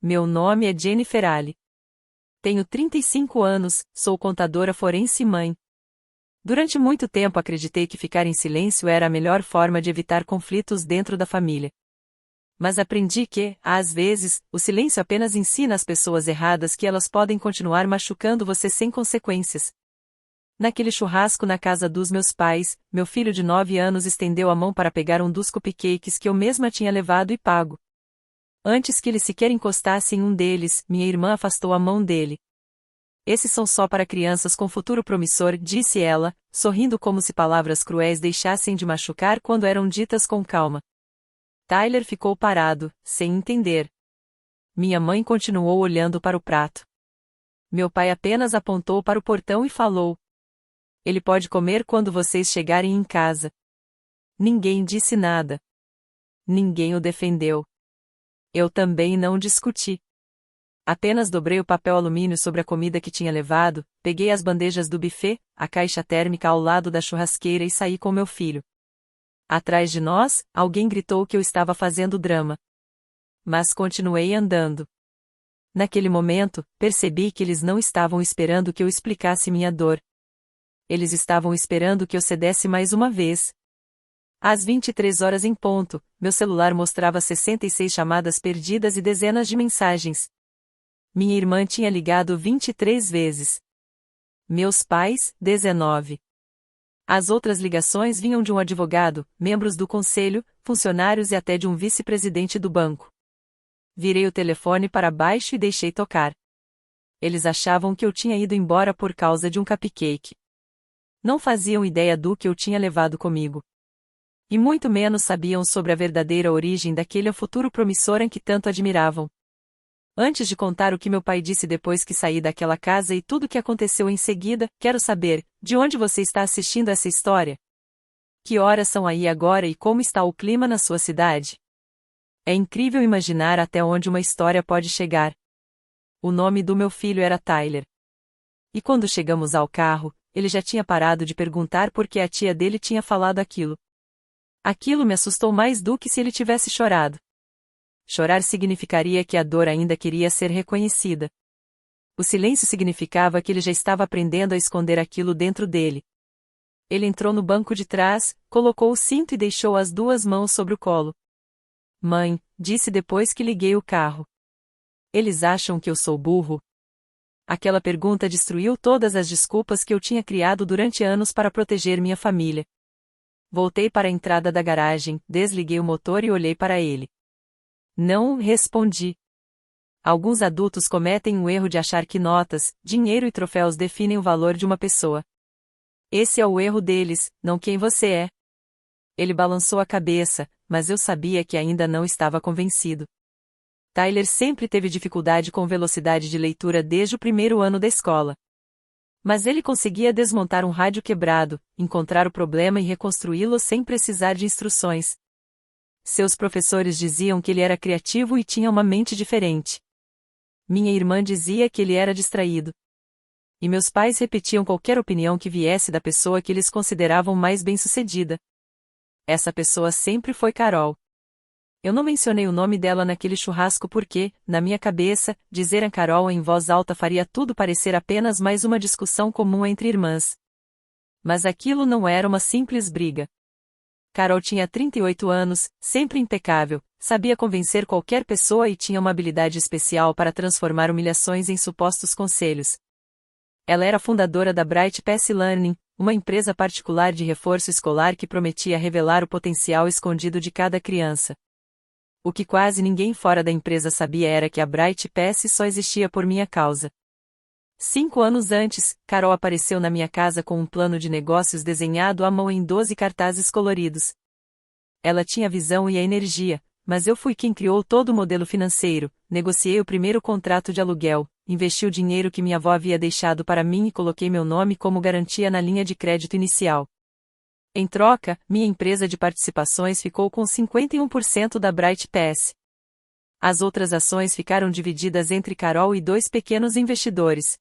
Meu nome é Jennifer Ali. Tenho 35 anos, sou contadora forense e mãe. Durante muito tempo acreditei que ficar em silêncio era a melhor forma de evitar conflitos dentro da família. Mas aprendi que, às vezes, o silêncio apenas ensina às pessoas erradas que elas podem continuar machucando você sem consequências. Naquele churrasco na casa dos meus pais, meu filho de 9 anos estendeu a mão para pegar um dos cupcakes que eu mesma tinha levado e pago. Antes que ele sequer encostasse em um deles, minha irmã afastou a mão dele. Esses são só para crianças com futuro promissor, disse ela, sorrindo como se palavras cruéis deixassem de machucar quando eram ditas com calma. Tyler ficou parado, sem entender. Minha mãe continuou olhando para o prato. Meu pai apenas apontou para o portão e falou: ele pode comer quando vocês chegarem em casa. Ninguém disse nada. Ninguém o defendeu. Eu também não discuti. Apenas dobrei o papel alumínio sobre a comida que tinha levado, peguei as bandejas do buffet, a caixa térmica ao lado da churrasqueira e saí com meu filho. Atrás de nós, alguém gritou que eu estava fazendo drama. Mas continuei andando. Naquele momento, percebi que eles não estavam esperando que eu explicasse minha dor. Eles estavam esperando que eu cedesse mais uma vez. Às 23 horas em ponto, meu celular mostrava 66 chamadas perdidas e dezenas de mensagens. Minha irmã tinha ligado 23 vezes. Meus pais, 19. As outras ligações vinham de um advogado, membros do conselho, funcionários e até de um vice-presidente do banco. Virei o telefone para baixo e deixei tocar. Eles achavam que eu tinha ido embora por causa de um cupcake. Não faziam ideia do que eu tinha levado comigo. E muito menos sabiam sobre a verdadeira origem daquele futuro promissor em que tanto admiravam. Antes de contar o que meu pai disse depois que saí daquela casa e tudo o que aconteceu em seguida, quero saber, de onde você está assistindo essa história? Que horas são aí agora e como está o clima na sua cidade? É incrível imaginar até onde uma história pode chegar. O nome do meu filho era Tyler. E quando chegamos ao carro, ele já tinha parado de perguntar por que a tia dele tinha falado aquilo. Aquilo me assustou mais do que se ele tivesse chorado. Chorar significaria que a dor ainda queria ser reconhecida. O silêncio significava que ele já estava aprendendo a esconder aquilo dentro dele. Ele entrou no banco de trás, colocou o cinto e deixou as duas mãos sobre o colo. Mãe, disse depois que liguei o carro. Eles acham que eu sou burro? Aquela pergunta destruiu todas as desculpas que eu tinha criado durante anos para proteger minha família. Voltei para a entrada da garagem, desliguei o motor e olhei para ele. Não respondi. Alguns adultos cometem o erro de achar que notas, dinheiro e troféus definem o valor de uma pessoa. Esse é o erro deles, não quem você é. Ele balançou a cabeça, mas eu sabia que ainda não estava convencido. Tyler sempre teve dificuldade com velocidade de leitura desde o primeiro ano da escola. Mas ele conseguia desmontar um rádio quebrado, encontrar o problema e reconstruí-lo sem precisar de instruções. Seus professores diziam que ele era criativo e tinha uma mente diferente. Minha irmã dizia que ele era distraído. E meus pais repetiam qualquer opinião que viesse da pessoa que eles consideravam mais bem-sucedida. Essa pessoa sempre foi Carol. Eu não mencionei o nome dela naquele churrasco porque, na minha cabeça, dizer a Carol em voz alta faria tudo parecer apenas mais uma discussão comum entre irmãs. Mas aquilo não era uma simples briga. Carol tinha 38 anos, sempre impecável, sabia convencer qualquer pessoa e tinha uma habilidade especial para transformar humilhações em supostos conselhos. Ela era fundadora da Bright Pass Learning, uma empresa particular de reforço escolar que prometia revelar o potencial escondido de cada criança. O que quase ninguém fora da empresa sabia era que a Bright Pass só existia por minha causa. 5 anos antes, Carol apareceu na minha casa com um plano de negócios desenhado à mão em 12 cartazes coloridos. Ela tinha a visão e a energia, mas eu fui quem criou todo o modelo financeiro, negociei o primeiro contrato de aluguel, investi o dinheiro que minha avó havia deixado para mim e coloquei meu nome como garantia na linha de crédito inicial. Em troca, minha empresa de participações ficou com 51% da Bright Pass. As outras ações ficaram divididas entre Carol e 2 pequenos investidores.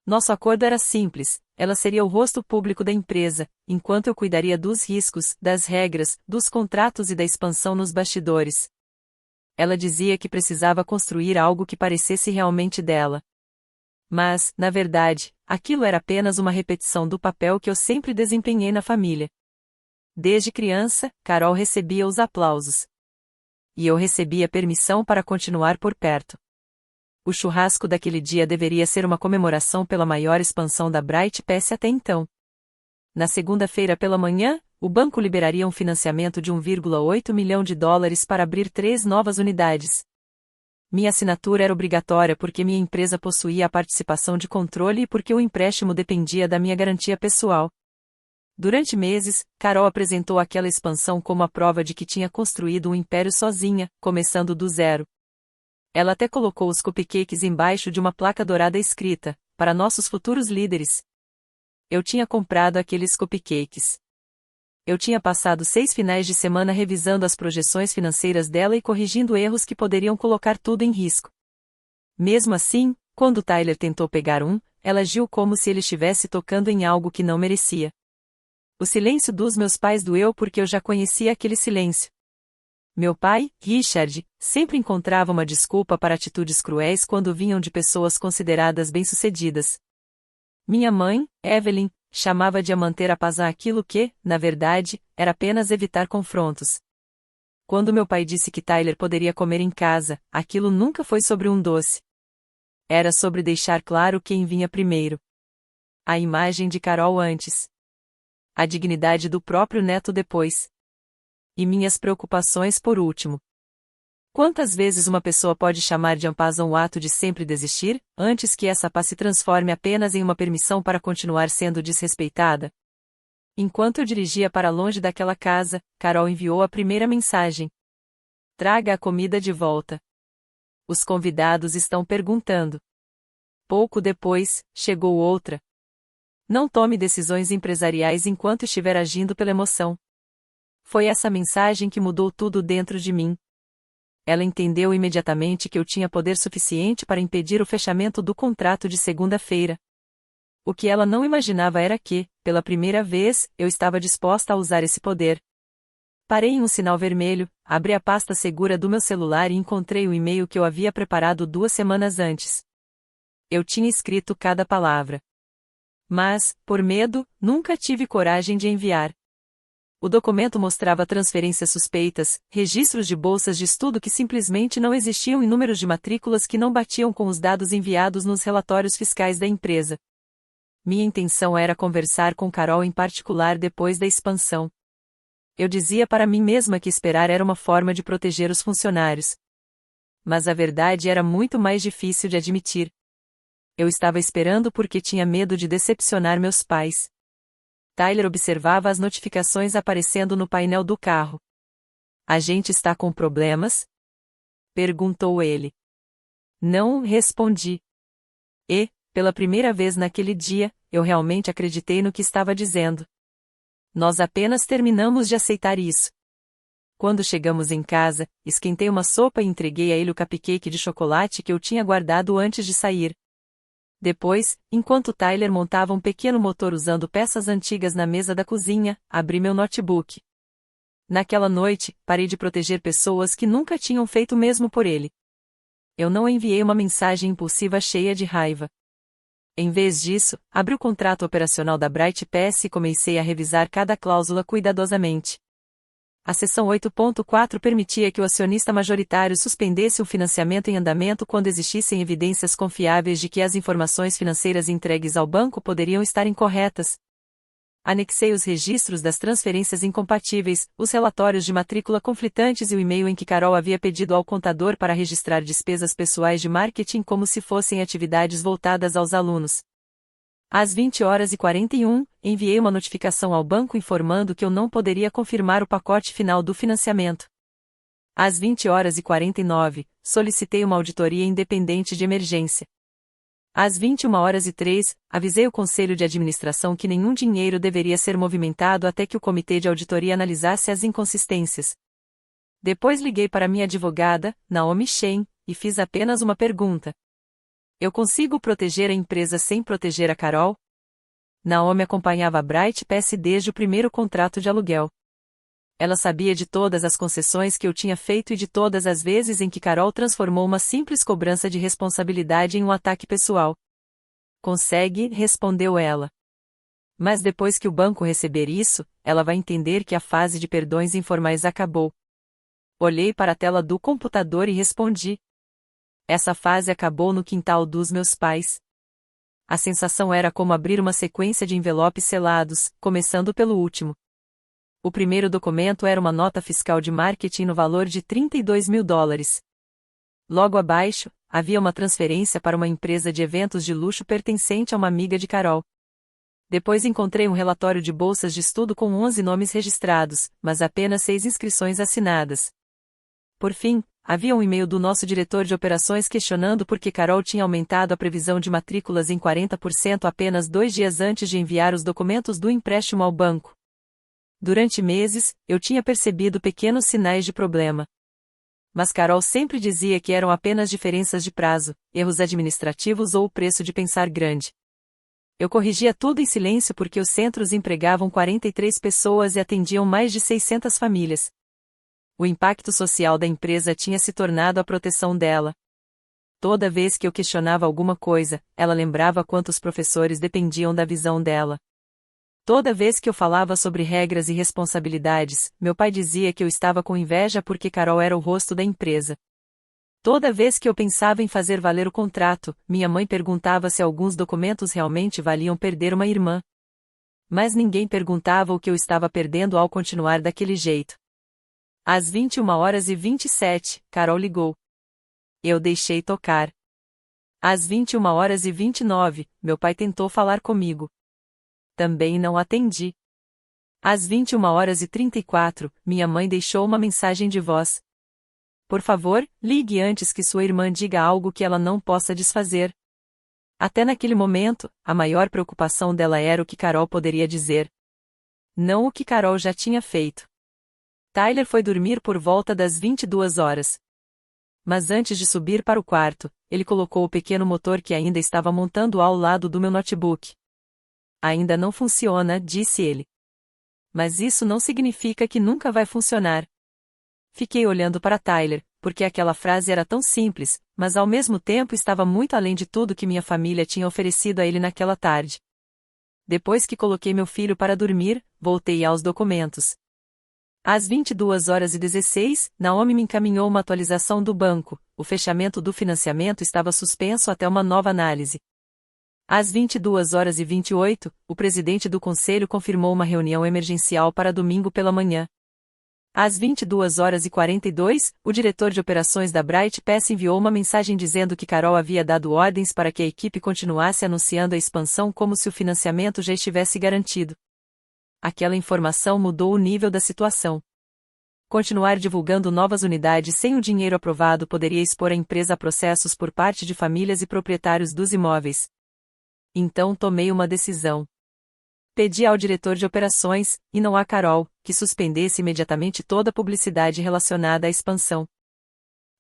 Nosso acordo era simples, ela seria o rosto público da empresa, enquanto eu cuidaria dos riscos, das regras, dos contratos e da expansão nos bastidores. Ela dizia que precisava construir algo que parecesse realmente dela. Mas, na verdade, aquilo era apenas uma repetição do papel que eu sempre desempenhei na família. Desde criança, Carol recebia os aplausos. E eu recebia permissão para continuar por perto. O churrasco daquele dia deveria ser uma comemoração pela maior expansão da Bright Pass até então. Na segunda-feira pela manhã, o banco liberaria um financiamento de 1,8 milhão de dólares para abrir 3 novas unidades. Minha assinatura era obrigatória porque minha empresa possuía a participação de controle e porque o empréstimo dependia da minha garantia pessoal. Durante meses, Carol apresentou aquela expansão como a prova de que tinha construído um império sozinha, começando do zero. Ela até colocou os cupcakes embaixo de uma placa dourada escrita, para nossos futuros líderes. Eu tinha comprado aqueles cupcakes. Eu tinha passado 6 finais de semana revisando as projeções financeiras dela e corrigindo erros que poderiam colocar tudo em risco. Mesmo assim, quando Tyler tentou pegar ela agiu como se ele estivesse tocando em algo que não merecia. O silêncio dos meus pais doeu porque eu já conhecia aquele silêncio. Meu pai, Richard, sempre encontrava uma desculpa para atitudes cruéis quando vinham de pessoas consideradas bem-sucedidas. Minha mãe, Evelyn, chamava de a manter a paz aquilo que, na verdade, era apenas evitar confrontos. Quando meu pai disse que Tyler poderia comer em casa, aquilo nunca foi sobre um doce. Era sobre deixar claro quem vinha primeiro. A imagem de Carol antes. A dignidade do próprio neto depois. E minhas preocupações por último. Quantas vezes uma pessoa pode chamar de ampaz um ato de sempre desistir, antes que essa paz se transforme apenas em uma permissão para continuar sendo desrespeitada? Enquanto eu dirigia para longe daquela casa, Carol enviou a primeira mensagem. Traga a comida de volta. Os convidados estão perguntando. Pouco depois, chegou outra. Não tome decisões empresariais enquanto estiver agindo pela emoção. Foi essa mensagem que mudou tudo dentro de mim. Ela entendeu imediatamente que eu tinha poder suficiente para impedir o fechamento do contrato de segunda-feira. O que ela não imaginava era que, pela primeira vez, eu estava disposta a usar esse poder. Parei em um sinal vermelho, abri a pasta segura do meu celular e encontrei o e-mail que eu havia preparado 2 semanas antes. Eu tinha escrito cada palavra. Mas, por medo, nunca tive coragem de enviar. O documento mostrava transferências suspeitas, registros de bolsas de estudo que simplesmente não existiam e números de matrículas que não batiam com os dados enviados nos relatórios fiscais da empresa. Minha intenção era conversar com Carol em particular depois da expansão. Eu dizia para mim mesma que esperar era uma forma de proteger os funcionários. Mas a verdade era muito mais difícil de admitir. Eu estava esperando porque tinha medo de decepcionar meus pais. Tyler observava as notificações aparecendo no painel do carro. A gente está com problemas? Perguntou ele. Não, respondi. E, pela primeira vez naquele dia, eu realmente acreditei no que estava dizendo. Nós apenas terminamos de aceitar isso. Quando chegamos em casa, esquentei uma sopa e entreguei a ele o cupcake de chocolate que eu tinha guardado antes de sair. Depois, enquanto Tyler montava um pequeno motor usando peças antigas na mesa da cozinha, abri meu notebook. Naquela noite, parei de proteger pessoas que nunca tinham feito o mesmo por ele. Eu não enviei uma mensagem impulsiva cheia de raiva. Em vez disso, abri o contrato operacional da Bright Pass e comecei a revisar cada cláusula cuidadosamente. A seção 8.4 permitia que o acionista majoritário suspendesse o financiamento em andamento quando existissem evidências confiáveis de que as informações financeiras entregues ao banco poderiam estar incorretas. Anexei os registros das transferências incompatíveis, os relatórios de matrícula conflitantes e o e-mail em que Carol havia pedido ao contador para registrar despesas pessoais de marketing como se fossem atividades voltadas aos alunos. Às 20h41, enviei uma notificação ao banco informando que eu não poderia confirmar o pacote final do financiamento. Às 20h49, solicitei uma auditoria independente de emergência. Às 21h03, avisei o conselho de administração que nenhum dinheiro deveria ser movimentado até que o comitê de auditoria analisasse as inconsistências. Depois liguei para minha advogada, Naomi Shen, e fiz apenas uma pergunta. Eu consigo proteger a empresa sem proteger a Carol? Naomi acompanhava a Bright Pass desde o primeiro contrato de aluguel. Ela sabia de todas as concessões que eu tinha feito e de todas as vezes em que Carol transformou uma simples cobrança de responsabilidade em um ataque pessoal. Consegue, respondeu ela. Mas depois que o banco receber isso, ela vai entender que a fase de perdões informais acabou. Olhei para a tela do computador e respondi. Essa fase acabou no quintal dos meus pais. A sensação era como abrir uma sequência de envelopes selados, começando pelo último. O primeiro documento era uma nota fiscal de marketing no valor de $32.000. Logo abaixo, havia uma transferência para uma empresa de eventos de luxo pertencente a uma amiga de Carol. Depois encontrei um relatório de bolsas de estudo com 11 nomes registrados, mas apenas 6 inscrições assinadas. Por fim, havia um e-mail do nosso diretor de operações questionando por que Carol tinha aumentado a previsão de matrículas em 40% apenas 2 dias antes de enviar os documentos do empréstimo ao banco. Durante meses, eu tinha percebido pequenos sinais de problema. Mas Carol sempre dizia que eram apenas diferenças de prazo, erros administrativos ou o preço de pensar grande. Eu corrigia tudo em silêncio porque os centros empregavam 43 pessoas e atendiam mais de 600 famílias. O impacto social da empresa tinha se tornado a proteção dela. Toda vez que eu questionava alguma coisa, ela lembrava quantos professores dependiam da visão dela. Toda vez que eu falava sobre regras e responsabilidades, meu pai dizia que eu estava com inveja porque Carol era o rosto da empresa. Toda vez que eu pensava em fazer valer o contrato, minha mãe perguntava se alguns documentos realmente valiam perder uma irmã. Mas ninguém perguntava o que eu estava perdendo ao continuar daquele jeito. Às 21h27, Carol ligou. Eu deixei tocar. Às 21h29, meu pai tentou falar comigo. Também não atendi. Às 21h34, minha mãe deixou uma mensagem de voz. Por favor, ligue antes que sua irmã diga algo que ela não possa desfazer. Até naquele momento, a maior preocupação dela era o que Carol poderia dizer. Não o que Carol já tinha feito. Tyler foi dormir por volta das 22h. Mas antes de subir para o quarto, ele colocou o pequeno motor que ainda estava montando ao lado do meu notebook. Ainda não funciona, disse ele. Mas isso não significa que nunca vai funcionar. Fiquei olhando para Tyler, porque aquela frase era tão simples, mas ao mesmo tempo estava muito além de tudo que minha família tinha oferecido a ele naquela tarde. Depois que coloquei meu filho para dormir, voltei aos documentos. Às 22h16, Naomi me encaminhou uma atualização do banco. O fechamento do financiamento estava suspenso até uma nova análise. Às 22h28, o presidente do conselho confirmou uma reunião emergencial para domingo pela manhã. Às 22h42, o diretor de operações da Bright Pass enviou uma mensagem dizendo que Carol havia dado ordens para que a equipe continuasse anunciando a expansão como se o financiamento já estivesse garantido. Aquela informação mudou o nível da situação. Continuar divulgando novas unidades sem o dinheiro aprovado poderia expor a empresa a processos por parte de famílias e proprietários dos imóveis. Então tomei uma decisão. Pedi ao diretor de operações, e não a Carol, que suspendesse imediatamente toda a publicidade relacionada à expansão.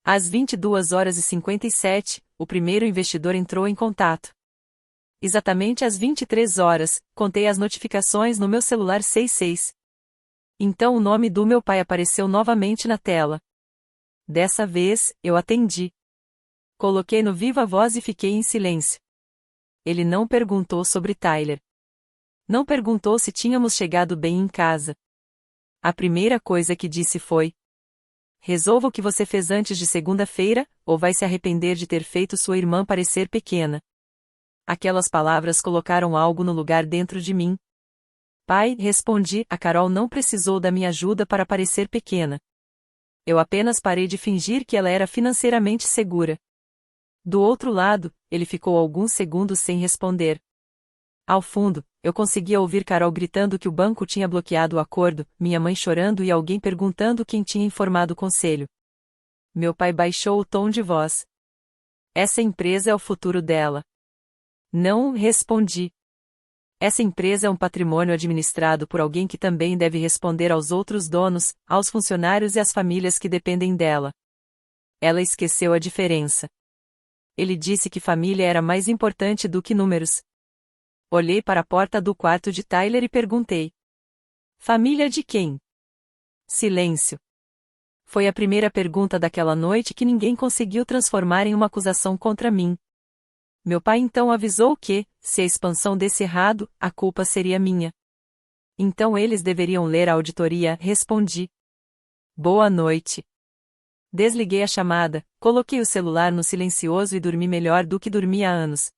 Às 22h57, o primeiro investidor entrou em contato. Exatamente às 23h, contei as notificações no meu celular 66. Então o nome do meu pai apareceu novamente na tela. Dessa vez, eu atendi. Coloquei no viva voz e fiquei em silêncio. Ele não perguntou sobre Tyler. Não perguntou se tínhamos chegado bem em casa. A primeira coisa que disse foi: resolva o que você fez antes de segunda-feira, ou vai se arrepender de ter feito sua irmã parecer pequena. Aquelas palavras colocaram algo no lugar dentro de mim. Pai, respondi, a Carol não precisou da minha ajuda para parecer pequena. Eu apenas parei de fingir que ela era financeiramente segura. Do outro lado, ele ficou alguns segundos sem responder. Ao fundo, eu conseguia ouvir Carol gritando que o banco tinha bloqueado o acordo, minha mãe chorando e alguém perguntando quem tinha informado o conselho. Meu pai baixou o tom de voz. Essa empresa é o futuro dela. Não, respondi. Essa empresa é um patrimônio administrado por alguém que também deve responder aos outros donos, aos funcionários e às famílias que dependem dela. Ela esqueceu a diferença. Ele disse que família era mais importante do que números. Olhei para a porta do quarto de Tyler e perguntei: família de quem? Silêncio. Foi a primeira pergunta daquela noite que ninguém conseguiu transformar em uma acusação contra mim. Meu pai então avisou que, se a expansão desse errado, a culpa seria minha. Então eles deveriam ler a auditoria, respondi. Boa noite. Desliguei a chamada, coloquei o celular no silencioso e dormi melhor do que dormia há anos.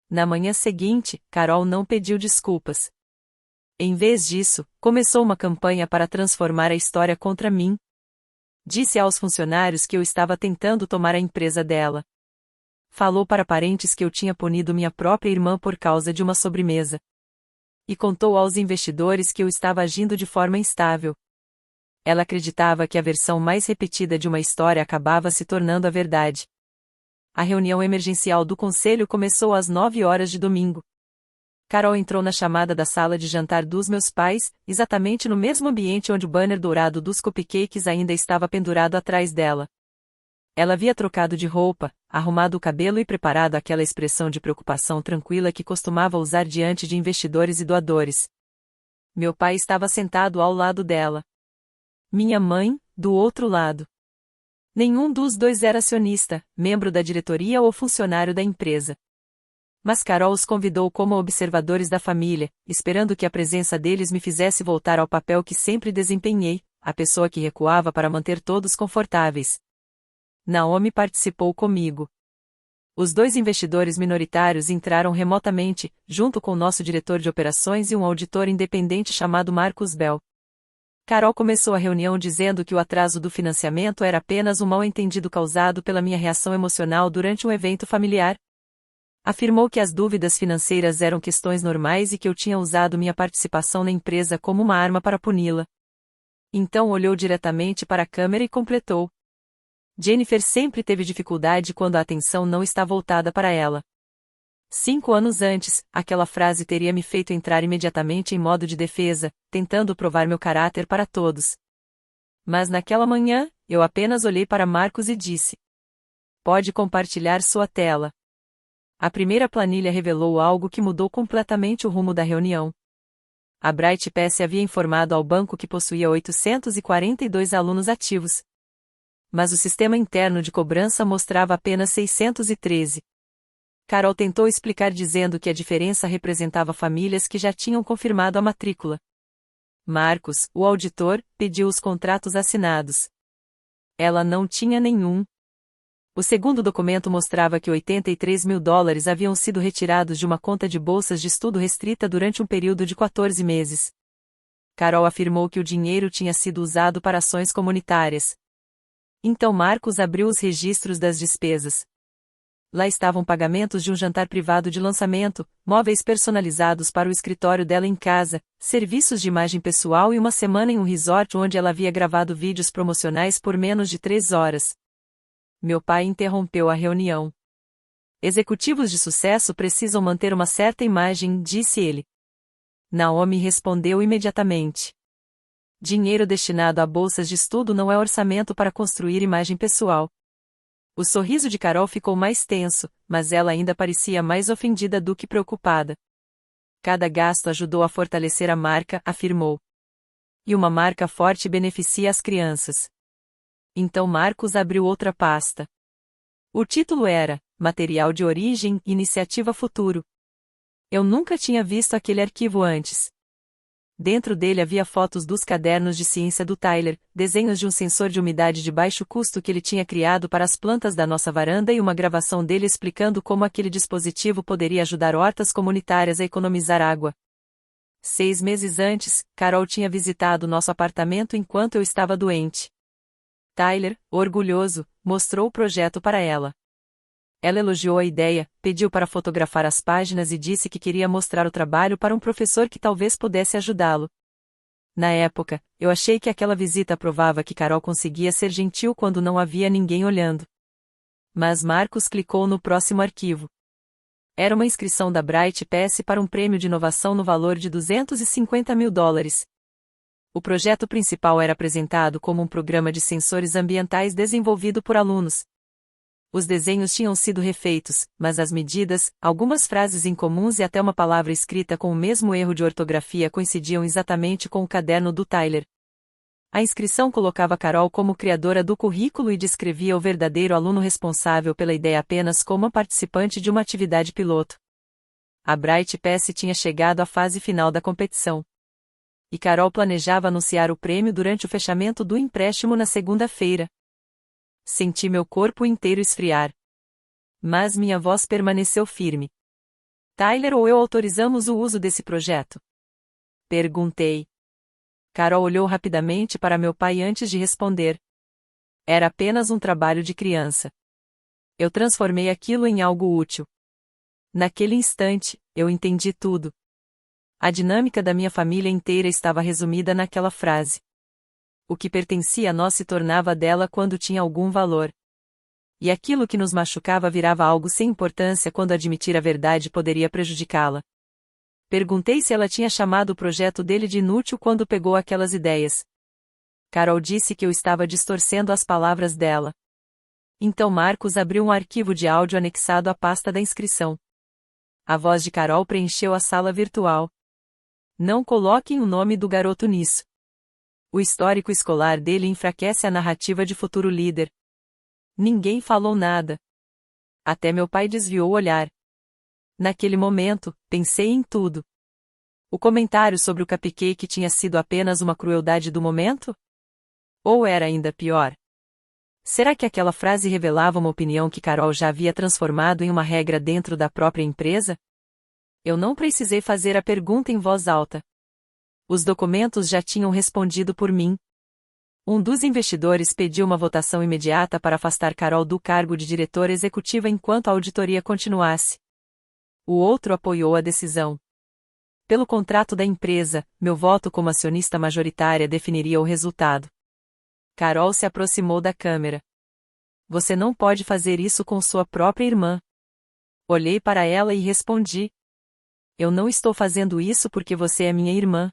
Na manhã seguinte, Carol não pediu desculpas. Em vez disso, começou uma campanha para transformar a história contra mim. Disse aos funcionários que eu estava tentando tomar a empresa dela. Falou para parentes que eu tinha punido minha própria irmã por causa de uma sobremesa. E contou aos investidores que eu estava agindo de forma instável. Ela acreditava que a versão mais repetida de uma história acabava se tornando a verdade. A reunião emergencial do conselho começou às 9 horas de domingo. Carol entrou na chamada da sala de jantar dos meus pais, exatamente no mesmo ambiente onde o banner dourado dos cupcakes ainda estava pendurado atrás dela. Ela havia trocado de roupa, arrumado o cabelo e preparado aquela expressão de preocupação tranquila que costumava usar diante de investidores e doadores. Meu pai estava sentado ao lado dela. Minha mãe, do outro lado. Nenhum dos dois era acionista, membro da diretoria ou funcionário da empresa. Mas Carol os convidou como observadores da família, esperando que a presença deles me fizesse voltar ao papel que sempre desempenhei, a pessoa que recuava para manter todos confortáveis. Naomi participou comigo. Os dois investidores minoritários entraram remotamente, junto com nosso diretor de operações e um auditor independente chamado Marcus Bell. Carol começou a reunião dizendo que o atraso do financiamento era apenas um mal-entendido causado pela minha reação emocional durante um evento familiar. Afirmou que as dúvidas financeiras eram questões normais e que eu tinha usado minha participação na empresa como uma arma para puni-la. Então olhou diretamente para a câmera e completou. Jennifer sempre teve dificuldade quando a atenção não está voltada para ela. 5 anos antes, aquela frase teria me feito entrar imediatamente em modo de defesa, tentando provar meu caráter para todos. Mas naquela manhã, eu apenas olhei para Marcos e disse: Pode compartilhar sua tela. A primeira planilha revelou algo que mudou completamente o rumo da reunião. A Bright Pass havia informado ao banco que possuía 842 alunos ativos. Mas o sistema interno de cobrança mostrava apenas 613. Carol tentou explicar dizendo que a diferença representava famílias que já tinham confirmado a matrícula. Marcos, o auditor, pediu os contratos assinados. Ela não tinha nenhum. O segundo documento mostrava que $83 mil haviam sido retirados de uma conta de bolsas de estudo restrita durante um período de 14 meses. Carol afirmou que o dinheiro tinha sido usado para ações comunitárias. Então Marcos abriu os registros das despesas. Lá estavam pagamentos de um jantar privado de lançamento, móveis personalizados para o escritório dela em casa, serviços de imagem pessoal e uma semana em um resort onde ela havia gravado vídeos promocionais por menos de 3 horas. Meu pai interrompeu a reunião. Executivos de sucesso precisam manter uma certa imagem, disse ele. Naomi respondeu imediatamente. Dinheiro destinado a bolsas de estudo não é orçamento para construir imagem pessoal. O sorriso de Carol ficou mais tenso, mas ela ainda parecia mais ofendida do que preocupada. Cada gasto ajudou a fortalecer a marca, afirmou. E uma marca forte beneficia as crianças. Então Marcos abriu outra pasta. O título era Material de Origem, Iniciativa Futuro. Eu nunca tinha visto aquele arquivo antes. Dentro dele havia fotos dos cadernos de ciência do Tyler, desenhos de um sensor de umidade de baixo custo que ele tinha criado para as plantas da nossa varanda e uma gravação dele explicando como aquele dispositivo poderia ajudar hortas comunitárias a economizar água. 6 meses antes, Carol tinha visitado nosso apartamento enquanto eu estava doente. Tyler, orgulhoso, mostrou o projeto para ela. Ela elogiou a ideia, pediu para fotografar as páginas e disse que queria mostrar o trabalho para um professor que talvez pudesse ajudá-lo. Na época, eu achei que aquela visita provava que Carol conseguia ser gentil quando não havia ninguém olhando. Mas Marcos clicou no próximo arquivo. Era uma inscrição da Bright Pass para um prêmio de inovação no valor de $250 mil. O projeto principal era apresentado como um programa de sensores ambientais desenvolvido por alunos. Os desenhos tinham sido refeitos, mas as medidas, algumas frases incomuns e até uma palavra escrita com o mesmo erro de ortografia coincidiam exatamente com o caderno do Tyler. A inscrição colocava Carol como criadora do currículo e descrevia o verdadeiro aluno responsável pela ideia apenas como participante de uma atividade piloto. A Bright Pass tinha chegado à fase final da competição. E Carol planejava anunciar o prêmio durante o fechamento do empréstimo na segunda-feira. Senti meu corpo inteiro esfriar. Mas minha voz permaneceu firme. Tyler ou eu autorizamos o uso desse projeto? Perguntei. Carol olhou rapidamente para meu pai antes de responder. Era apenas um trabalho de criança. Eu transformei aquilo em algo útil. Naquele instante, eu entendi tudo. A dinâmica da minha família inteira estava resumida naquela frase. O que pertencia a nós se tornava dela quando tinha algum valor. E aquilo que nos machucava virava algo sem importância quando admitir a verdade poderia prejudicá-la. Perguntei se ela tinha chamado o projeto dele de inútil quando pegou aquelas ideias. Carol disse que eu estava distorcendo as palavras dela. Então Marcos abriu um arquivo de áudio anexado à pasta da inscrição. A voz de Carol preencheu a sala virtual. Não coloquem o nome do garoto nisso. O histórico escolar dele enfraquece a narrativa de futuro líder. Ninguém falou nada. Até meu pai desviou o olhar. Naquele momento, pensei em tudo. O comentário sobre o cupcake tinha sido apenas uma crueldade do momento? Ou era ainda pior? Será que aquela frase revelava uma opinião que Carol já havia transformado em uma regra dentro da própria empresa? Eu não precisei fazer a pergunta em voz alta. Os documentos já tinham respondido por mim. Um dos investidores pediu uma votação imediata para afastar Carol do cargo de diretora executiva enquanto a auditoria continuasse. O outro apoiou a decisão. Pelo contrato da empresa, meu voto como acionista majoritária definiria o resultado. Carol se aproximou da câmera. Você não pode fazer isso com sua própria irmã. Olhei para ela e respondi. Eu não estou fazendo isso porque você é minha irmã.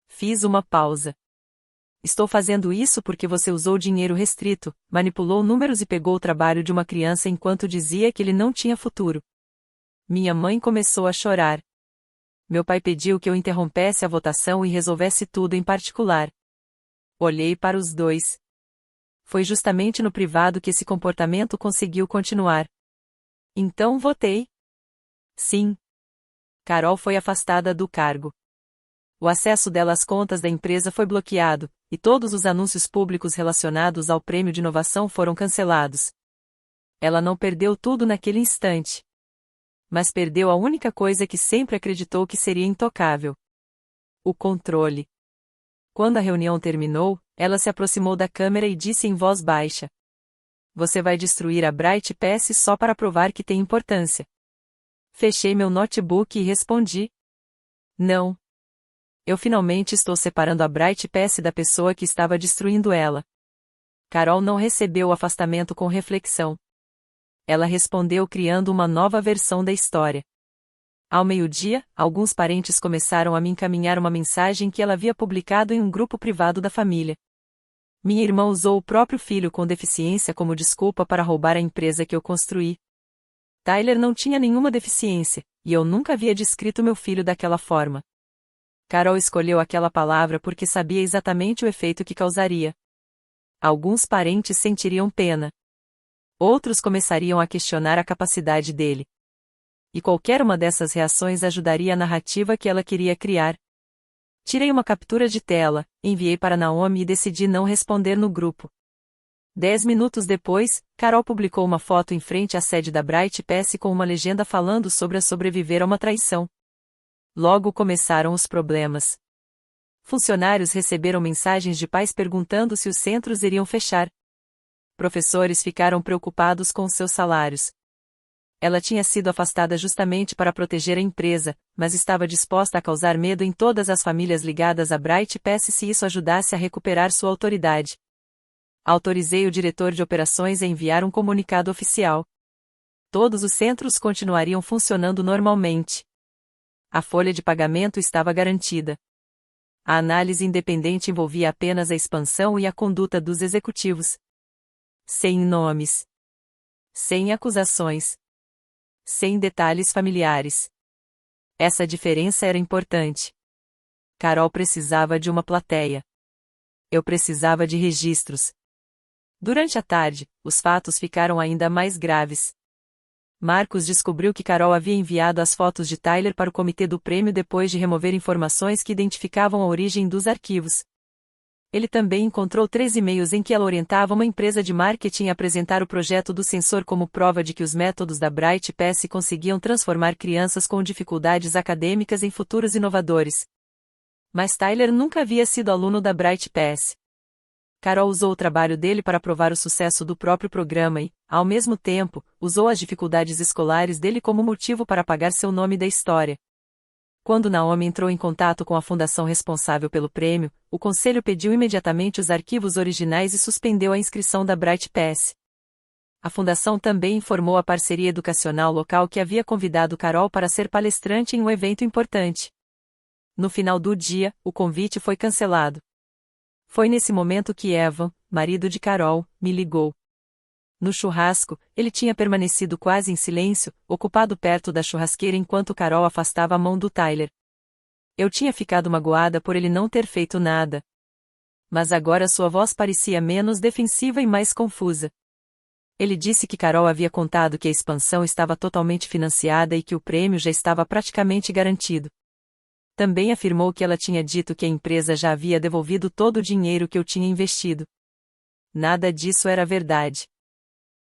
Fiz uma pausa. Estou fazendo isso porque você usou dinheiro restrito, manipulou números e pegou o trabalho de uma criança enquanto dizia que ele não tinha futuro. Minha mãe começou a chorar. Meu pai pediu que eu interrompesse a votação e resolvesse tudo em particular. Olhei para os dois. Foi justamente no privado que esse comportamento conseguiu continuar. Então votei. Sim. Carol foi afastada do cargo. O acesso dela às contas da empresa foi bloqueado, e todos os anúncios públicos relacionados ao prêmio de inovação foram cancelados. Ela não perdeu tudo naquele instante. Mas perdeu a única coisa que sempre acreditou que seria intocável: o controle. Quando a reunião terminou, ela se aproximou da câmera e disse em voz baixa: Você vai destruir a Bright Pass só para provar que tem importância. Fechei meu notebook e respondi: Não. Eu finalmente estou separando a Bright Pass da pessoa que estava destruindo ela. Carol não recebeu o afastamento com reflexão. Ela respondeu criando uma nova versão da história. Ao meio-dia, alguns parentes começaram a me encaminhar uma mensagem que ela havia publicado em um grupo privado da família. Minha irmã usou o próprio filho com deficiência como desculpa para roubar a empresa que eu construí. Tyler não tinha nenhuma deficiência, e eu nunca havia descrito meu filho daquela forma. Carol escolheu aquela palavra porque sabia exatamente o efeito que causaria. Alguns parentes sentiriam pena. Outros começariam a questionar a capacidade dele. E qualquer uma dessas reações ajudaria a narrativa que ela queria criar. Tirei uma captura de tela, enviei para Naomi e decidi não responder no grupo. 10 minutos depois, Carol publicou uma foto em frente à sede da Bright Pass com uma legenda falando sobre a sobreviver a uma traição. Logo começaram os problemas. Funcionários receberam mensagens de pais perguntando se os centros iriam fechar. Professores ficaram preocupados com seus salários. Ela tinha sido afastada justamente para proteger a empresa, mas estava disposta a causar medo em todas as famílias ligadas à Bright Pass se isso ajudasse a recuperar sua autoridade. Autorizei o diretor de operações a enviar um comunicado oficial. Todos os centros continuariam funcionando normalmente. A folha de pagamento estava garantida. A análise independente envolvia apenas a expansão e a conduta dos executivos. Sem nomes. Sem acusações. Sem detalhes familiares. Essa diferença era importante. Carol precisava de uma plateia. Eu precisava de registros. Durante a tarde, os fatos ficaram ainda mais graves. Marcos descobriu que Carol havia enviado as fotos de Tyler para o comitê do prêmio depois de remover informações que identificavam a origem dos arquivos. Ele também encontrou 3 e-mails em que ela orientava uma empresa de marketing a apresentar o projeto do sensor como prova de que os métodos da Bright Pass conseguiam transformar crianças com dificuldades acadêmicas em futuros inovadores. Mas Tyler nunca havia sido aluno da Bright Pass. Carol usou o trabalho dele para provar o sucesso do próprio programa e, ao mesmo tempo, usou as dificuldades escolares dele como motivo para apagar seu nome da história. Quando Naomi entrou em contato com a fundação responsável pelo prêmio, o conselho pediu imediatamente os arquivos originais e suspendeu a inscrição da Bright Pass. A fundação também informou a parceria educacional local que havia convidado Carol para ser palestrante em um evento importante. No final do dia, o convite foi cancelado. Foi nesse momento que Evan, marido de Carol, me ligou. No churrasco, ele tinha permanecido quase em silêncio, ocupado perto da churrasqueira enquanto Carol afastava a mão do Tyler. Eu tinha ficado magoada por ele não ter feito nada. Mas agora sua voz parecia menos defensiva e mais confusa. Ele disse que Carol havia contado que a expansão estava totalmente financiada e que o prêmio já estava praticamente garantido. Também afirmou que ela tinha dito que a empresa já havia devolvido todo o dinheiro que eu tinha investido. Nada disso era verdade.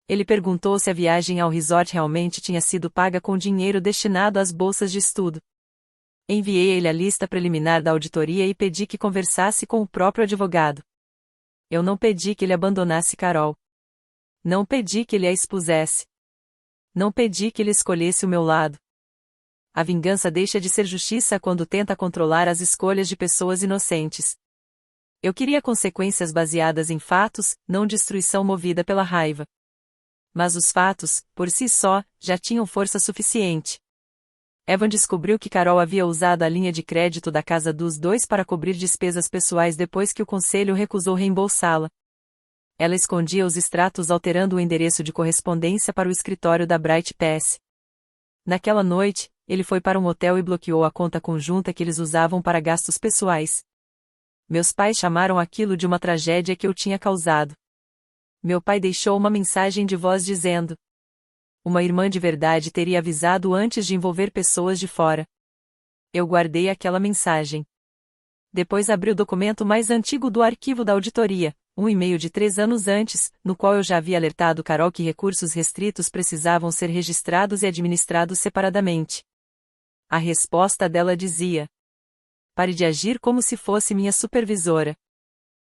Ele perguntou se a viagem ao resort realmente tinha sido paga com dinheiro destinado às bolsas de estudo. Enviei a ele a lista preliminar da auditoria e pedi que conversasse com o próprio advogado. Eu não pedi que ele abandonasse Carol. Não pedi que ele a expusesse. Não pedi que ele escolhesse o meu lado. A vingança deixa de ser justiça quando tenta controlar as escolhas de pessoas inocentes. Eu queria consequências baseadas em fatos, não destruição movida pela raiva. Mas os fatos, por si só, já tinham força suficiente. Evan descobriu que Carol havia usado a linha de crédito da casa dos dois para cobrir despesas pessoais depois que o conselho recusou reembolsá-la. Ela escondia os extratos alterando o endereço de correspondência para o escritório da Bright Pass. Naquela noite, ele foi para um hotel e bloqueou a conta conjunta que eles usavam para gastos pessoais. Meus pais chamaram aquilo de uma tragédia que eu tinha causado. Meu pai deixou uma mensagem de voz dizendo: uma irmã de verdade teria avisado antes de envolver pessoas de fora. Eu guardei aquela mensagem. Depois abri o documento mais antigo do arquivo da auditoria, um e-mail de 3 anos antes, no qual eu já havia alertado Carol que recursos restritos precisavam ser registrados e administrados separadamente. A resposta dela dizia: pare de agir como se fosse minha supervisora.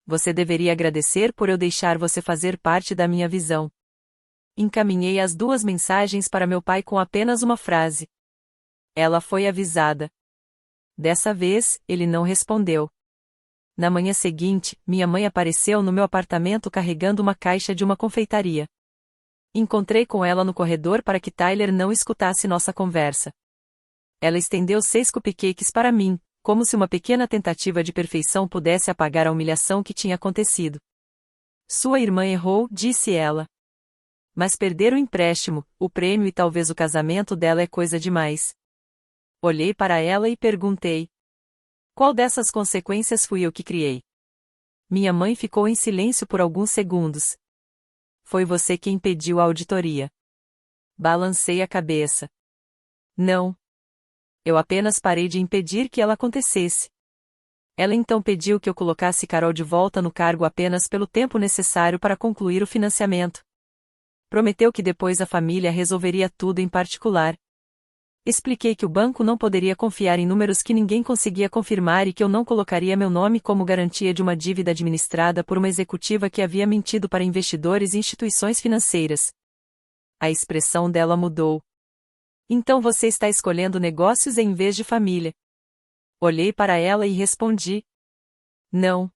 Você deveria agradecer por eu deixar você fazer parte da minha visão. Encaminhei as 2 mensagens para meu pai com apenas uma frase. Ela foi avisada. Dessa vez, ele não respondeu. Na manhã seguinte, minha mãe apareceu no meu apartamento carregando uma caixa de uma confeitaria. Encontrei com ela no corredor para que Tyler não escutasse nossa conversa. Ela estendeu 6 cupcakes para mim, como se uma pequena tentativa de perfeição pudesse apagar a humilhação que tinha acontecido. Sua irmã errou, disse ela. Mas perder o empréstimo, o prêmio e talvez o casamento dela é coisa demais. Olhei para ela e perguntei: qual dessas consequências fui eu que criei? Minha mãe ficou em silêncio por alguns segundos. Foi você quem pediu a auditoria. Balancei a cabeça. Não. Eu apenas parei de impedir que ela acontecesse. Ela então pediu que eu colocasse Carol de volta no cargo apenas pelo tempo necessário para concluir o financiamento. Prometeu que depois a família resolveria tudo em particular. Expliquei que o banco não poderia confiar em números que ninguém conseguia confirmar e que eu não colocaria meu nome como garantia de uma dívida administrada por uma executiva que havia mentido para investidores e instituições financeiras. A expressão dela mudou. Então você está escolhendo negócios em vez de família. Olhei para ela e respondi: não.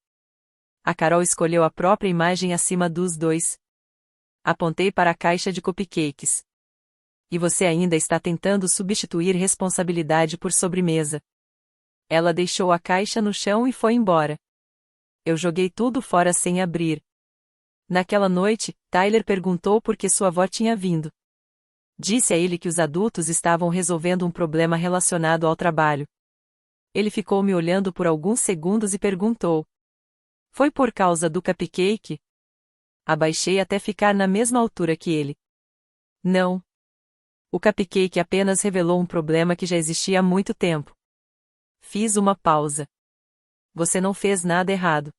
A Carol escolheu a própria imagem acima dos 2. Apontei para a caixa de cupcakes. E você ainda está tentando substituir responsabilidade por sobremesa. Ela deixou a caixa no chão e foi embora. Eu joguei tudo fora sem abrir. Naquela noite, Tyler perguntou por que sua avó tinha vindo. Disse a ele que os adultos estavam resolvendo um problema relacionado ao trabalho. Ele ficou me olhando por alguns segundos e perguntou: Foi por causa do cupcake? Abaixei até ficar na mesma altura que ele. Não. O cupcake apenas revelou um problema que já existia há muito tempo. Fiz uma pausa. Você não fez nada errado.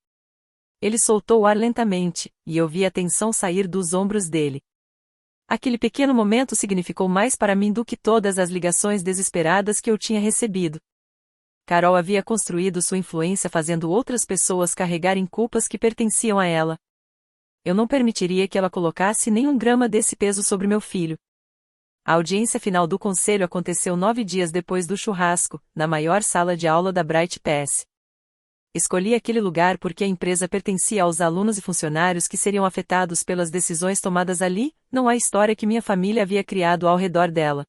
Ele soltou o ar lentamente, e eu vi a tensão sair dos ombros dele. Aquele pequeno momento significou mais para mim do que todas as ligações desesperadas que eu tinha recebido. Carol havia construído sua influência fazendo outras pessoas carregarem culpas que pertenciam a ela. Eu não permitiria que ela colocasse nem um grama desse peso sobre meu filho. A audiência final do conselho aconteceu 9 dias depois do churrasco, na maior sala de aula da Bright Pass. Escolhi aquele lugar porque a empresa pertencia aos alunos e funcionários que seriam afetados pelas decisões tomadas ali, não a história que minha família havia criado ao redor dela.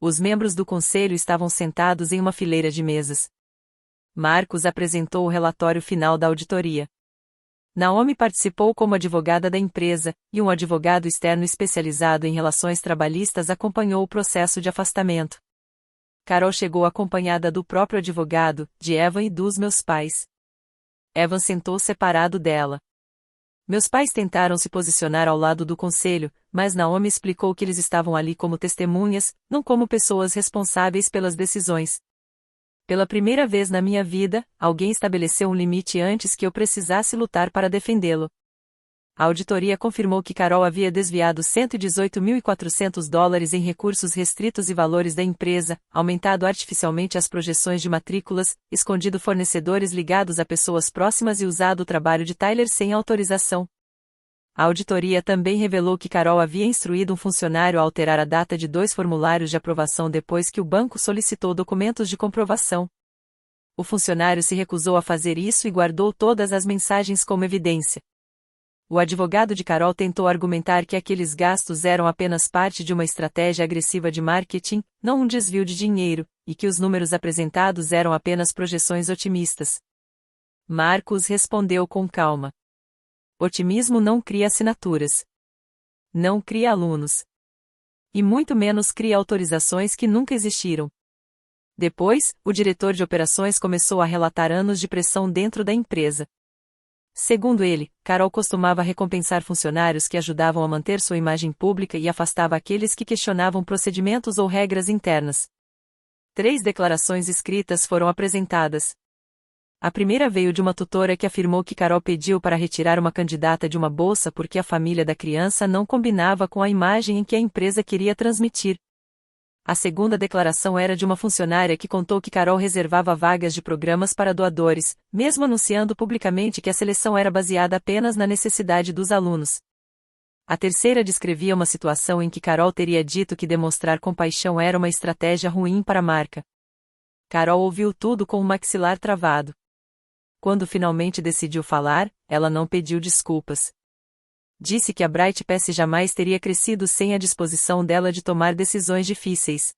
Os membros do conselho estavam sentados em uma fileira de mesas. Marcos apresentou o relatório final da auditoria. Naomi participou como advogada da empresa, e um advogado externo especializado em relações trabalhistas acompanhou o processo de afastamento. Carol chegou acompanhada do próprio advogado, de Evan e dos meus pais. Evan sentou separado dela. Meus pais tentaram se posicionar ao lado do conselho, mas Naomi explicou que eles estavam ali como testemunhas, não como pessoas responsáveis pelas decisões. Pela primeira vez na minha vida, alguém estabeleceu um limite antes que eu precisasse lutar para defendê-lo. A auditoria confirmou que Carol havia desviado $118.400 em recursos restritos e valores da empresa, aumentado artificialmente as projeções de matrículas, escondido fornecedores ligados a pessoas próximas e usado o trabalho de Tyler sem autorização. A auditoria também revelou que Carol havia instruído um funcionário a alterar a data de 2 formulários de aprovação depois que o banco solicitou documentos de comprovação. O funcionário se recusou a fazer isso e guardou todas as mensagens como evidência. O advogado de Carol tentou argumentar que aqueles gastos eram apenas parte de uma estratégia agressiva de marketing, não um desvio de dinheiro, e que os números apresentados eram apenas projeções otimistas. Marcos respondeu com calma. Otimismo não cria assinaturas. Não cria alunos. E muito menos cria autorizações que nunca existiram. Depois, o diretor de operações começou a relatar anos de pressão dentro da empresa. Segundo ele, Carol costumava recompensar funcionários que ajudavam a manter sua imagem pública e afastava aqueles que questionavam procedimentos ou regras internas. 3 declarações escritas foram apresentadas. A primeira veio de uma tutora que afirmou que Carol pediu para retirar uma candidata de uma bolsa porque a família da criança não combinava com a imagem em que a empresa queria transmitir. A segunda declaração era de uma funcionária que contou que Carol reservava vagas de programas para doadores, mesmo anunciando publicamente que a seleção era baseada apenas na necessidade dos alunos. A terceira descrevia uma situação em que Carol teria dito que demonstrar compaixão era uma estratégia ruim para a marca. Carol ouviu tudo com o maxilar travado. Quando finalmente decidiu falar, ela não pediu desculpas. Disse que a Bright Pass jamais teria crescido sem a disposição dela de tomar decisões difíceis.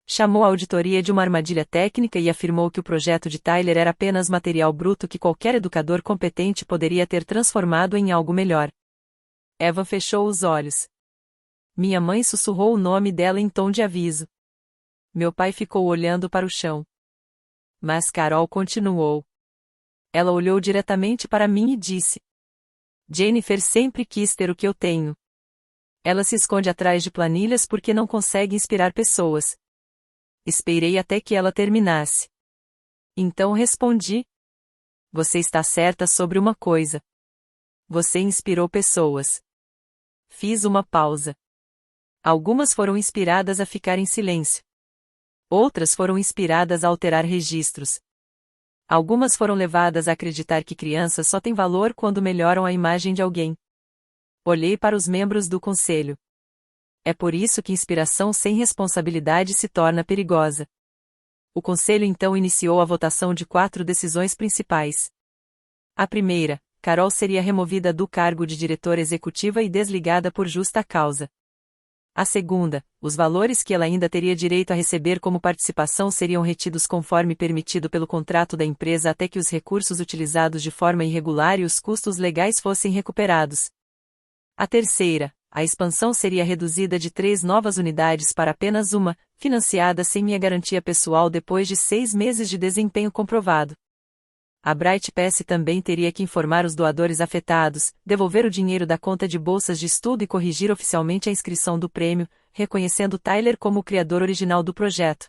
Chamou a auditoria de uma armadilha técnica e afirmou que o projeto de Tyler era apenas material bruto que qualquer educador competente poderia ter transformado em algo melhor. Evan fechou os olhos. Minha mãe sussurrou o nome dela em tom de aviso. Meu pai ficou olhando para o chão. Mas Carol continuou. Ela olhou diretamente para mim e disse: Jennifer sempre quis ter o que eu tenho. Ela se esconde atrás de planilhas porque não consegue inspirar pessoas. Esperei até que ela terminasse. Então respondi: Você está certa sobre uma coisa. Você inspirou pessoas. Fiz uma pausa. Algumas foram inspiradas a ficar em silêncio. Outras foram inspiradas a alterar registros. Algumas foram levadas a acreditar que crianças só têm valor quando melhoram a imagem de alguém. Olhei para os membros do conselho. É por isso que inspiração sem responsabilidade se torna perigosa. O conselho então iniciou a votação de 4 decisões principais. A primeira, Carol seria removida do cargo de diretora executiva e desligada por justa causa. A segunda, os valores que ela ainda teria direito a receber como participação seriam retidos conforme permitido pelo contrato da empresa até que os recursos utilizados de forma irregular e os custos legais fossem recuperados. A terceira, a expansão seria reduzida de 3 novas unidades para apenas uma, financiada sem minha garantia pessoal depois de 6 meses de desempenho comprovado. A Bright Pass também teria que informar os doadores afetados, devolver o dinheiro da conta de bolsas de estudo e corrigir oficialmente a inscrição do prêmio, reconhecendo Tyler como o criador original do projeto.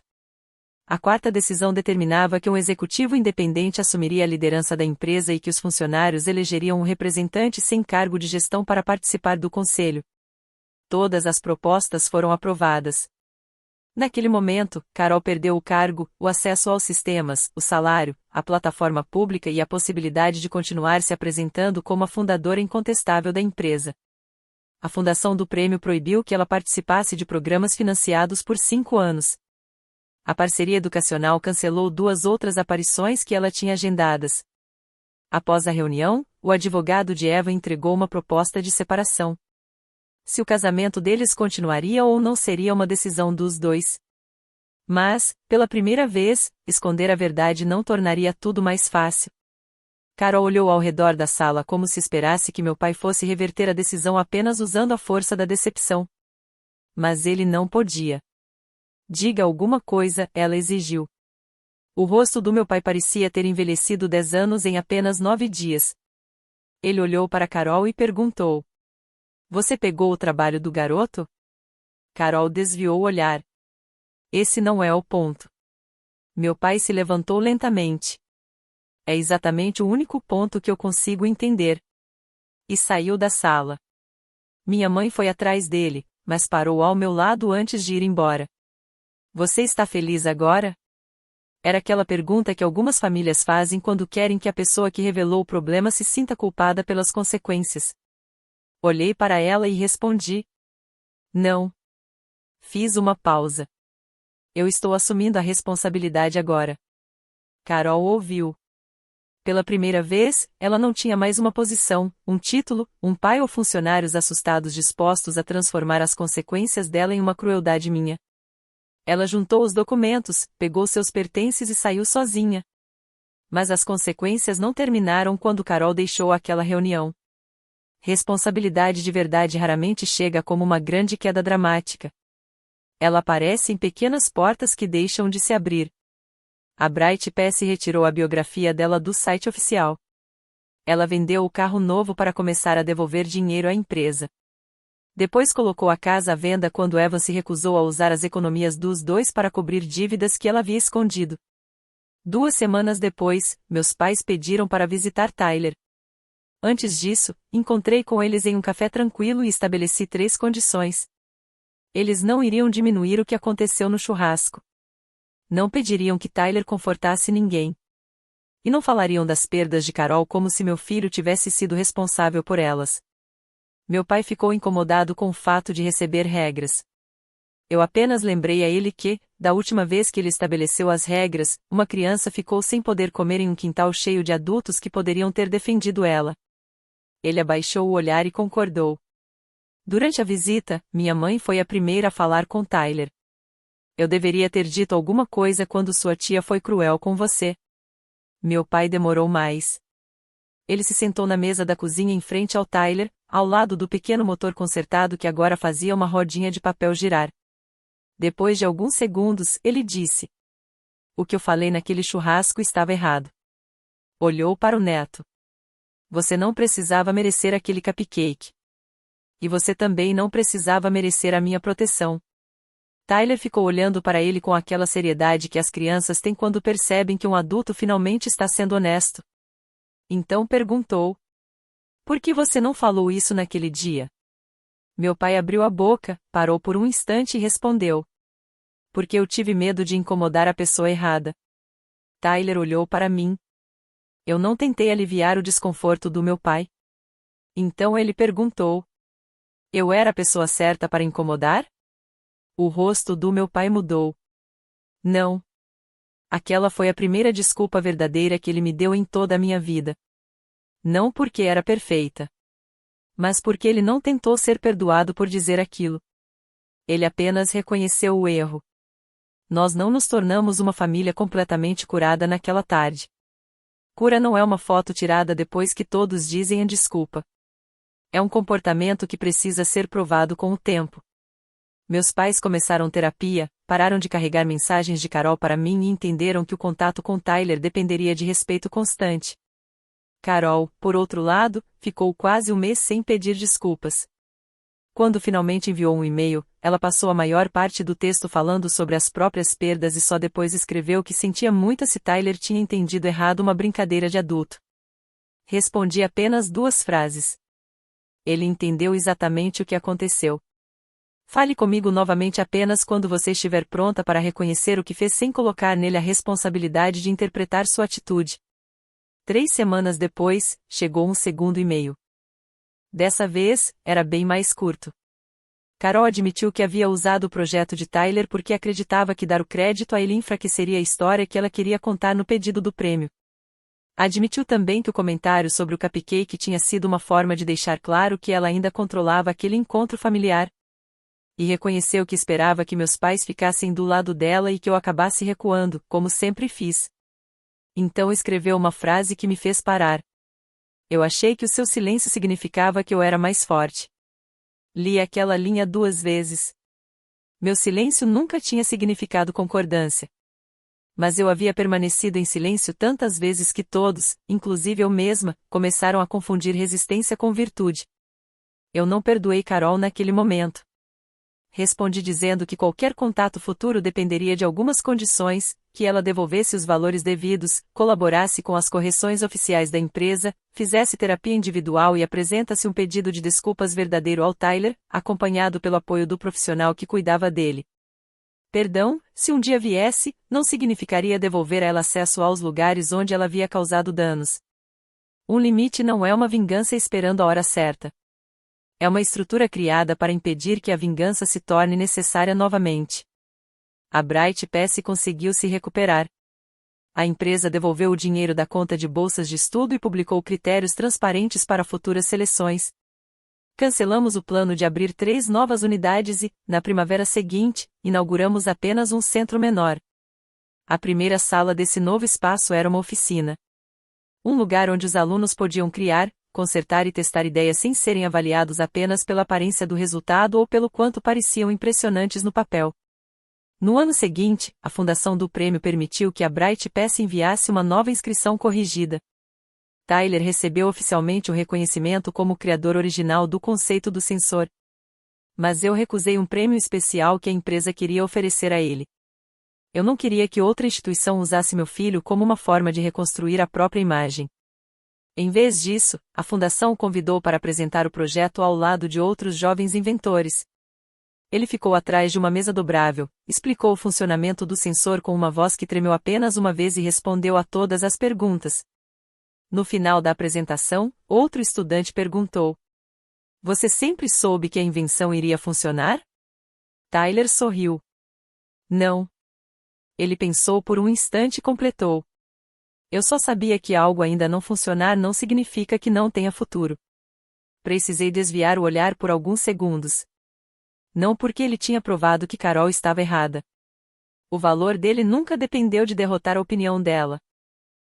A quarta decisão determinava que um executivo independente assumiria a liderança da empresa e que os funcionários elegeriam um representante sem cargo de gestão para participar do conselho. Todas as propostas foram aprovadas. Naquele momento, Carol perdeu o cargo, o acesso aos sistemas, o salário, a plataforma pública e a possibilidade de continuar se apresentando como a fundadora incontestável da empresa. A fundação do prêmio proibiu que ela participasse de programas financiados por 5 anos. A parceria educacional cancelou 2 outras aparições que ela tinha agendadas. Após a reunião, o advogado de Eva entregou uma proposta de separação. Se o casamento deles continuaria ou não seria uma decisão dos dois. Mas, pela primeira vez, esconder a verdade não tornaria tudo mais fácil. Carol olhou ao redor da sala como se esperasse que meu pai fosse reverter a decisão apenas usando a força da decepção. Mas ele não podia. Diga alguma coisa, ela exigiu. O rosto do meu pai parecia ter envelhecido 10 anos em apenas 9 dias. Ele olhou para Carol e perguntou: Você pegou o trabalho do garoto? Carol desviou o olhar. Esse não é o ponto. Meu pai se levantou lentamente. É exatamente o único ponto que eu consigo entender. E saiu da sala. Minha mãe foi atrás dele, mas parou ao meu lado antes de ir embora. Você está feliz agora? Era aquela pergunta que algumas famílias fazem quando querem que a pessoa que revelou o problema se sinta culpada pelas consequências. Olhei para ela e respondi: Não. Fiz uma pausa. Eu estou assumindo a responsabilidade agora. Carol ouviu. Pela primeira vez, ela não tinha mais uma posição, um título, um pai ou funcionários assustados dispostos a transformar as consequências dela em uma crueldade minha. Ela juntou os documentos, pegou seus pertences e saiu sozinha. Mas as consequências não terminaram quando Carol deixou aquela reunião. Responsabilidade de verdade raramente chega como uma grande queda dramática. Ela aparece em pequenas portas que deixam de se abrir. A Bright Pass retirou a biografia dela do site oficial. Ela vendeu o carro novo para começar a devolver dinheiro à empresa. Depois colocou a casa à venda quando Evan se recusou a usar as economias dos dois para cobrir dívidas que ela havia escondido. 2 semanas depois, meus pais pediram para visitar Tyler. Antes disso, encontrei com eles em um café tranquilo e estabeleci 3 condições. Eles não iriam diminuir o que aconteceu no churrasco. Não pediriam que Tyler confortasse ninguém. E não falariam das perdas de Carol como se meu filho tivesse sido responsável por elas. Meu pai ficou incomodado com o fato de receber regras. Eu apenas lembrei a ele que, da última vez que ele estabeleceu as regras, uma criança ficou sem poder comer em um quintal cheio de adultos que poderiam ter defendido ela. Ele abaixou o olhar e concordou. Durante a visita, minha mãe foi a primeira a falar com Tyler. Eu deveria ter dito alguma coisa quando sua tia foi cruel com você. Meu pai demorou mais. Ele se sentou na mesa da cozinha em frente ao Tyler, ao lado do pequeno motor consertado que agora fazia uma rodinha de papel girar. Depois de alguns segundos, ele disse: O que eu falei naquele churrasco estava errado. Olhou para o neto. Você não precisava merecer aquele cupcake. E você também não precisava merecer a minha proteção. Tyler ficou olhando para ele com aquela seriedade que as crianças têm quando percebem que um adulto finalmente está sendo honesto. Então perguntou: Por que você não falou isso naquele dia? Meu pai abriu a boca, parou por um instante e respondeu: Porque eu tive medo de incomodar a pessoa errada. Tyler olhou para mim. Eu não tentei aliviar o desconforto do meu pai. Então ele perguntou: Eu era a pessoa certa para incomodar? O rosto do meu pai mudou. Não. Aquela foi a primeira desculpa verdadeira que ele me deu em toda a minha vida. Não porque era perfeita. Mas porque ele não tentou ser perdoado por dizer aquilo. Ele apenas reconheceu o erro. Nós não nos tornamos uma família completamente curada naquela tarde. Cura não é uma foto tirada depois que todos dizem a desculpa. É um comportamento que precisa ser provado com o tempo. Meus pais começaram terapia, pararam de carregar mensagens de Carol para mim e entenderam que o contato com Tyler dependeria de respeito constante. Carol, por outro lado, ficou quase um mês sem pedir desculpas. Quando finalmente enviou um e-mail, ela passou a maior parte do texto falando sobre as próprias perdas e só depois escreveu que sentia muito se Tyler tinha entendido errado uma brincadeira de adulto. Respondi apenas 2 frases. Ele entendeu exatamente o que aconteceu. Fale comigo novamente apenas quando você estiver pronta para reconhecer o que fez sem colocar nele a responsabilidade de interpretar sua atitude. 3 semanas depois, chegou um segundo e-mail. Dessa vez, era bem mais curto. Carol admitiu que havia usado o projeto de Tyler porque acreditava que dar o crédito a ele enfraqueceria a história que ela queria contar no pedido do prêmio. Admitiu também que o comentário sobre o cupcake tinha sido uma forma de deixar claro que ela ainda controlava aquele encontro familiar. E reconheceu que esperava que meus pais ficassem do lado dela e que eu acabasse recuando, como sempre fiz. Então escreveu uma frase que me fez parar. Eu achei que o seu silêncio significava que eu era mais forte. Li aquela linha 2 vezes. Meu silêncio nunca tinha significado concordância. Mas eu havia permanecido em silêncio tantas vezes que todos, inclusive eu mesma, começaram a confundir resistência com virtude. Eu não perdoei Carol naquele momento. Respondi dizendo que qualquer contato futuro dependeria de algumas condições, que ela devolvesse os valores devidos, colaborasse com as correções oficiais da empresa, fizesse terapia individual e apresentasse um pedido de desculpas verdadeiro ao Tyler, acompanhado pelo apoio do profissional que cuidava dele. Perdão, se um dia viesse, não significaria devolver a ela acesso aos lugares onde ela havia causado danos. Um limite não é uma vingança esperando a hora certa. É uma estrutura criada para impedir que a vingança se torne necessária novamente. A Bright Pass conseguiu se recuperar. A empresa devolveu o dinheiro da conta de bolsas de estudo e publicou critérios transparentes para futuras seleções. Cancelamos o plano de abrir 3 novas unidades e, na primavera seguinte, inauguramos apenas um centro menor. A primeira sala desse novo espaço era uma oficina. Um lugar onde os alunos podiam criar, consertar e testar ideias sem serem avaliados apenas pela aparência do resultado ou pelo quanto pareciam impressionantes no papel. No ano seguinte, a fundação do prêmio permitiu que a Bright Pass enviasse uma nova inscrição corrigida. Tyler recebeu oficialmente o reconhecimento como criador original do conceito do sensor. Mas eu recusei um prêmio especial que a empresa queria oferecer a ele. Eu não queria que outra instituição usasse meu filho como uma forma de reconstruir a própria imagem. Em vez disso, a fundação o convidou para apresentar o projeto ao lado de outros jovens inventores. Ele ficou atrás de uma mesa dobrável, explicou o funcionamento do sensor com uma voz que tremeu apenas uma vez e respondeu a todas as perguntas. No final da apresentação, outro estudante perguntou: "Você sempre soube que a invenção iria funcionar?" Tyler sorriu. "Não." Ele pensou por um instante e completou: "Eu só sabia que algo ainda não funcionar não significa que não tenha futuro." Precisei desviar o olhar por alguns segundos. Não porque ele tinha provado que Carol estava errada. O valor dele nunca dependeu de derrotar a opinião dela.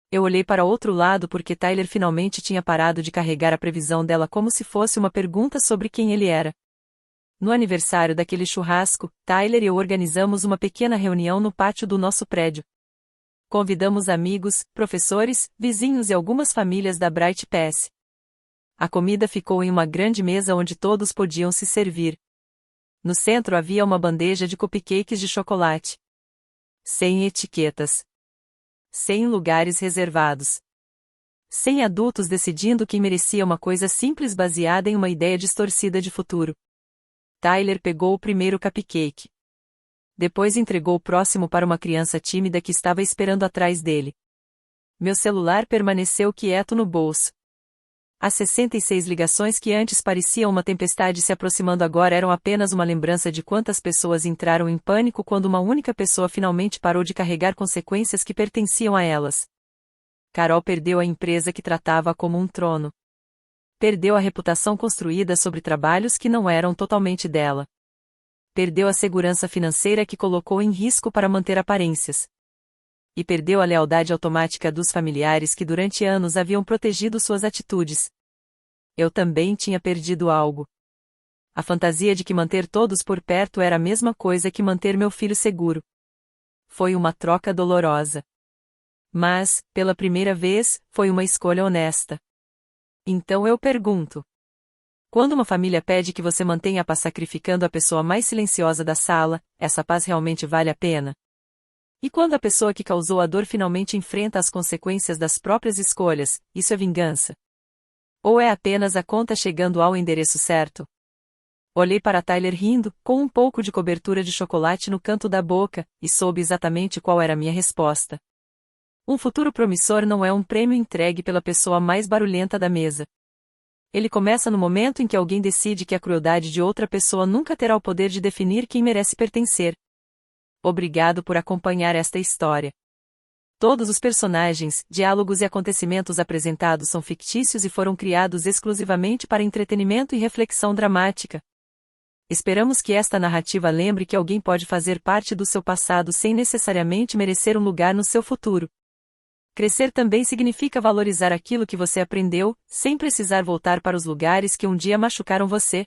Eu olhei para o outro lado porque Tyler finalmente tinha parado de carregar a previsão dela como se fosse uma pergunta sobre quem ele era. No aniversário daquele churrasco, Tyler e eu organizamos uma pequena reunião no pátio do nosso prédio. Convidamos amigos, professores, vizinhos e algumas famílias da Bright Pass. A comida ficou em uma grande mesa onde todos podiam se servir. No centro havia uma bandeja de cupcakes de chocolate. Sem etiquetas. Sem lugares reservados. Sem adultos decidindo quem merecia uma coisa simples baseada em uma ideia distorcida de futuro. Tyler pegou o primeiro cupcake. Depois entregou o próximo para uma criança tímida que estava esperando atrás dele. Meu celular permaneceu quieto no bolso. As 66 ligações que antes pareciam uma tempestade se aproximando agora eram apenas uma lembrança de quantas pessoas entraram em pânico quando uma única pessoa finalmente parou de carregar consequências que pertenciam a elas. Carol perdeu a empresa que tratava como um trono. Perdeu a reputação construída sobre trabalhos que não eram totalmente dela. Perdeu a segurança financeira que colocou em risco para manter aparências. E perdeu a lealdade automática dos familiares que durante anos haviam protegido suas atitudes. Eu também tinha perdido algo. A fantasia de que manter todos por perto era a mesma coisa que manter meu filho seguro. Foi uma troca dolorosa. Mas, pela primeira vez, foi uma escolha honesta. Então eu pergunto: quando uma família pede que você mantenha a paz sacrificando a pessoa mais silenciosa da sala, essa paz realmente vale a pena? E quando a pessoa que causou a dor finalmente enfrenta as consequências das próprias escolhas, isso é vingança? Ou é apenas a conta chegando ao endereço certo? Olhei para Tyler rindo, com um pouco de cobertura de chocolate no canto da boca, e soube exatamente qual era a minha resposta. Um futuro promissor não é um prêmio entregue pela pessoa mais barulhenta da mesa. Ele começa no momento em que alguém decide que a crueldade de outra pessoa nunca terá o poder de definir quem merece pertencer. Obrigado por acompanhar esta história. Todos os personagens, diálogos e acontecimentos apresentados são fictícios e foram criados exclusivamente para entretenimento e reflexão dramática. Esperamos que esta narrativa lembre que alguém pode fazer parte do seu passado sem necessariamente merecer um lugar no seu futuro. Crescer também significa valorizar aquilo que você aprendeu, sem precisar voltar para os lugares que um dia machucaram você.